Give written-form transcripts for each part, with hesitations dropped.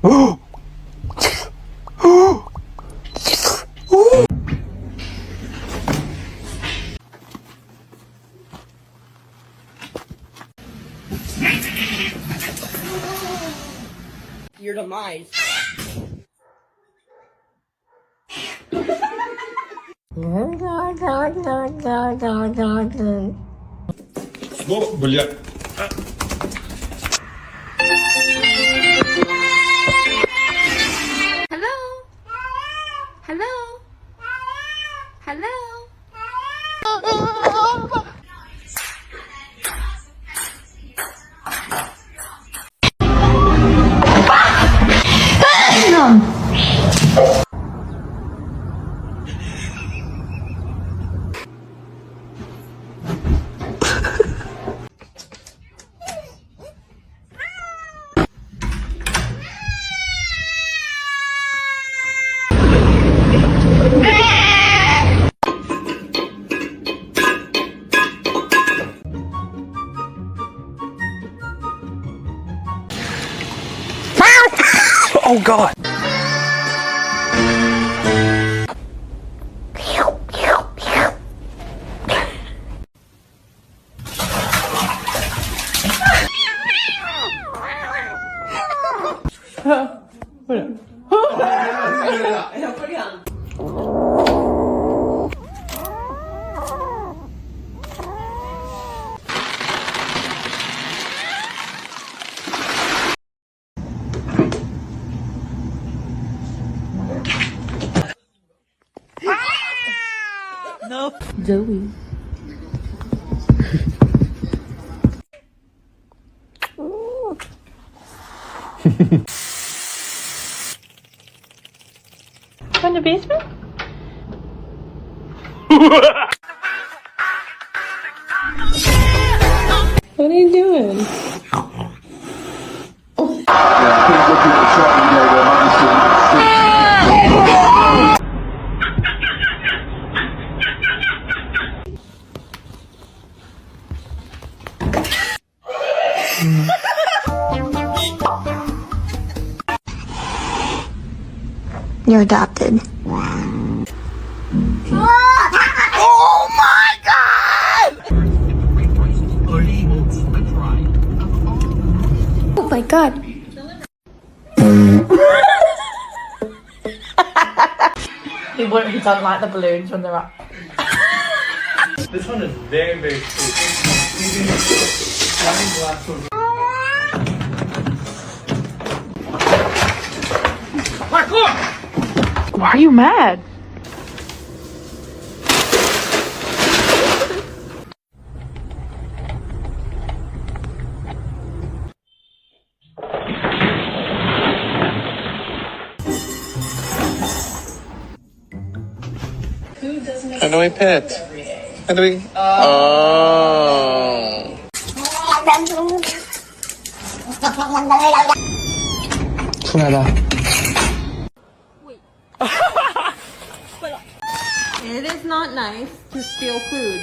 Your demise. Ну, бля. Hello? Hello? Hello? Oh God. No. Zoe. From the basement? What are you doing? You're adopted. Oh my God! Oh my God. He doesn't like the balloons when they're up. This one is very, very cool. Why are you mad? How do we pet? How do we? Oh. It is not nice to steal food.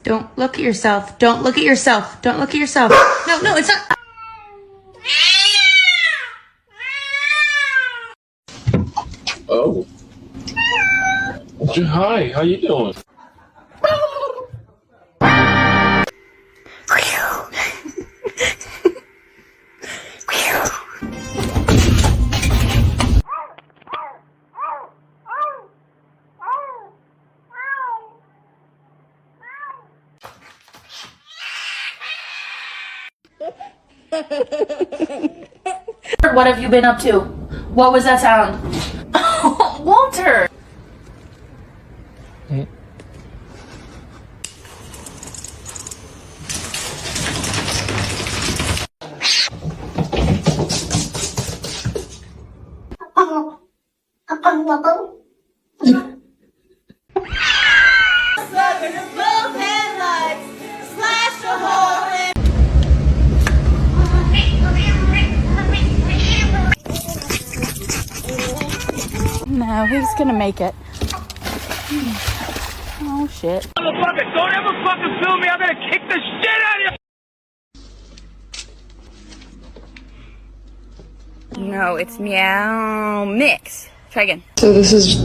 Don't look at yourself. Don't look at yourself. Don't look at yourself. No, no, it's not. Oh. Hi, how you doing? What have you been up to? What was that sound? Walter! No, he's gonna make it. Oh shit. Motherfucker, don't ever fucking film me. I'm gonna kick the shit out of you. No, it's meow mix. Try again. So this is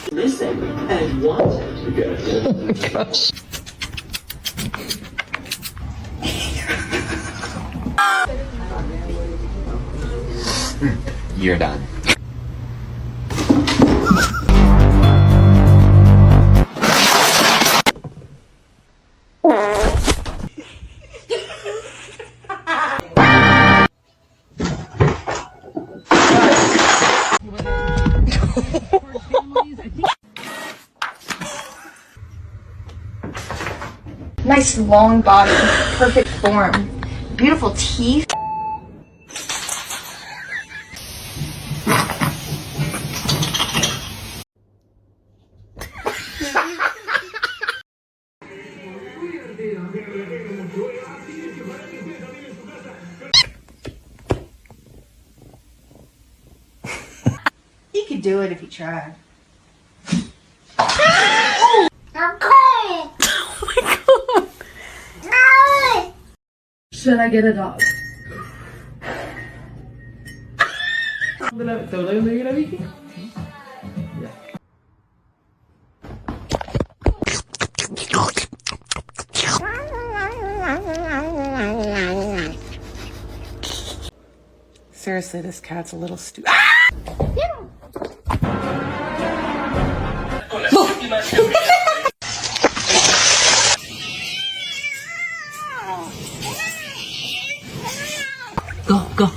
Listen and want to get it. oh my gosh. You're done. Nice long body, perfect form, beautiful teeth. He could do it if he tried. Should I get a dog? Seriously, this cat's a little stupid. Go, go.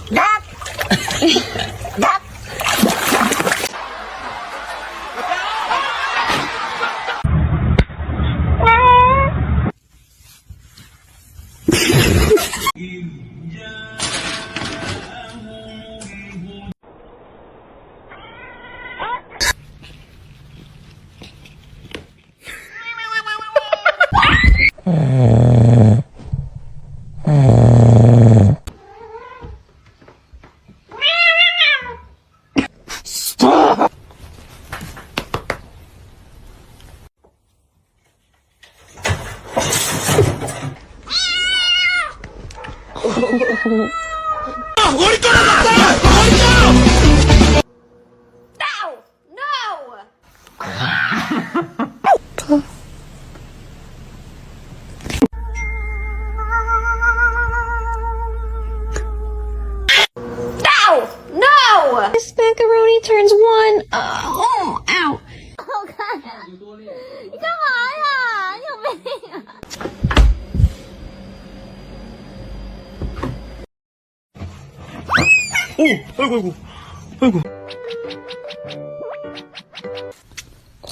This macaroni turns one. Oh, ow. Oh, God.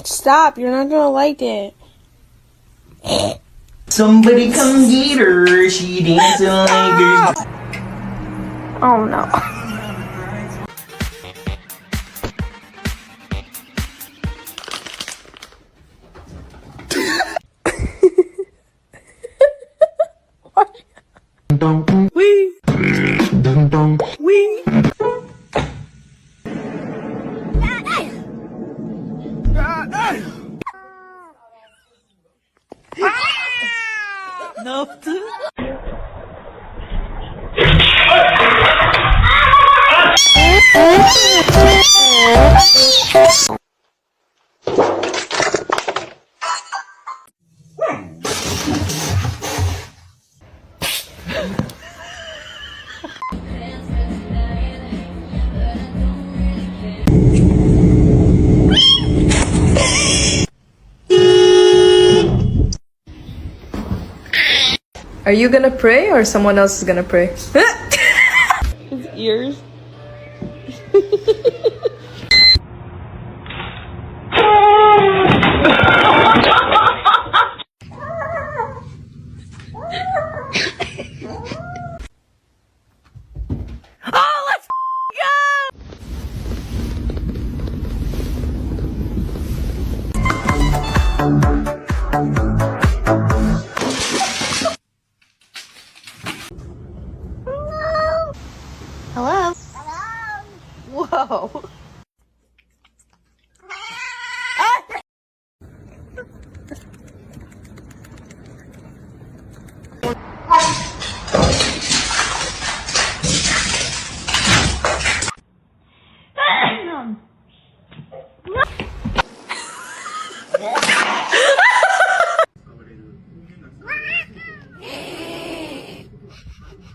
Stop, you're not gonna like it. Somebody come get her, she dancing like this. Oh, no. Are you gonna pray or someone else is gonna pray? His ears.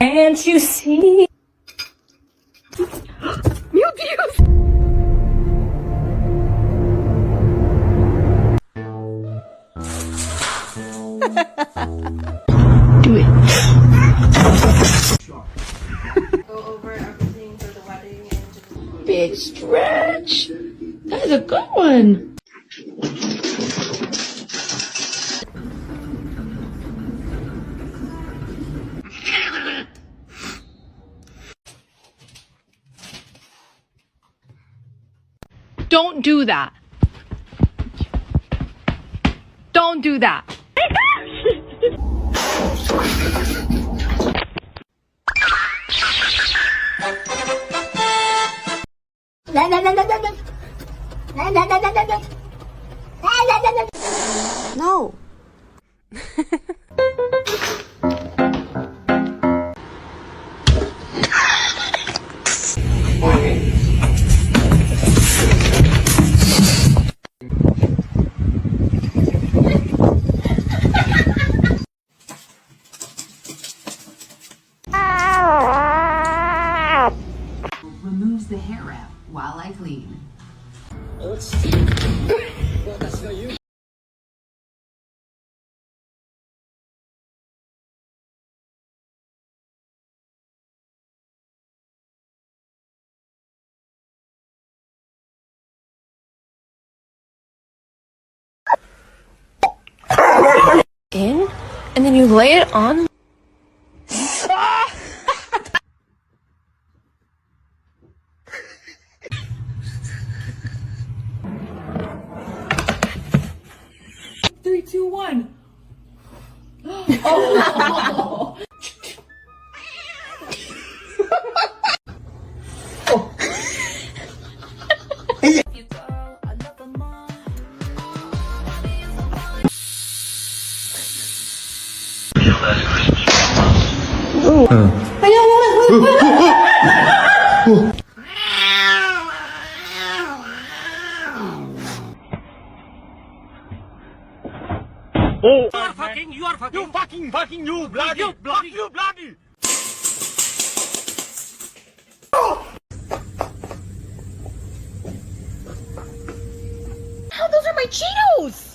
Can't you see? Big stretch. That is a good one. Don't do that. Don't do that. No. Removes the hair wrap while I clean. In, and then you lay it on. Three, two, one. Oh. You bloody. Those are my Cheetos!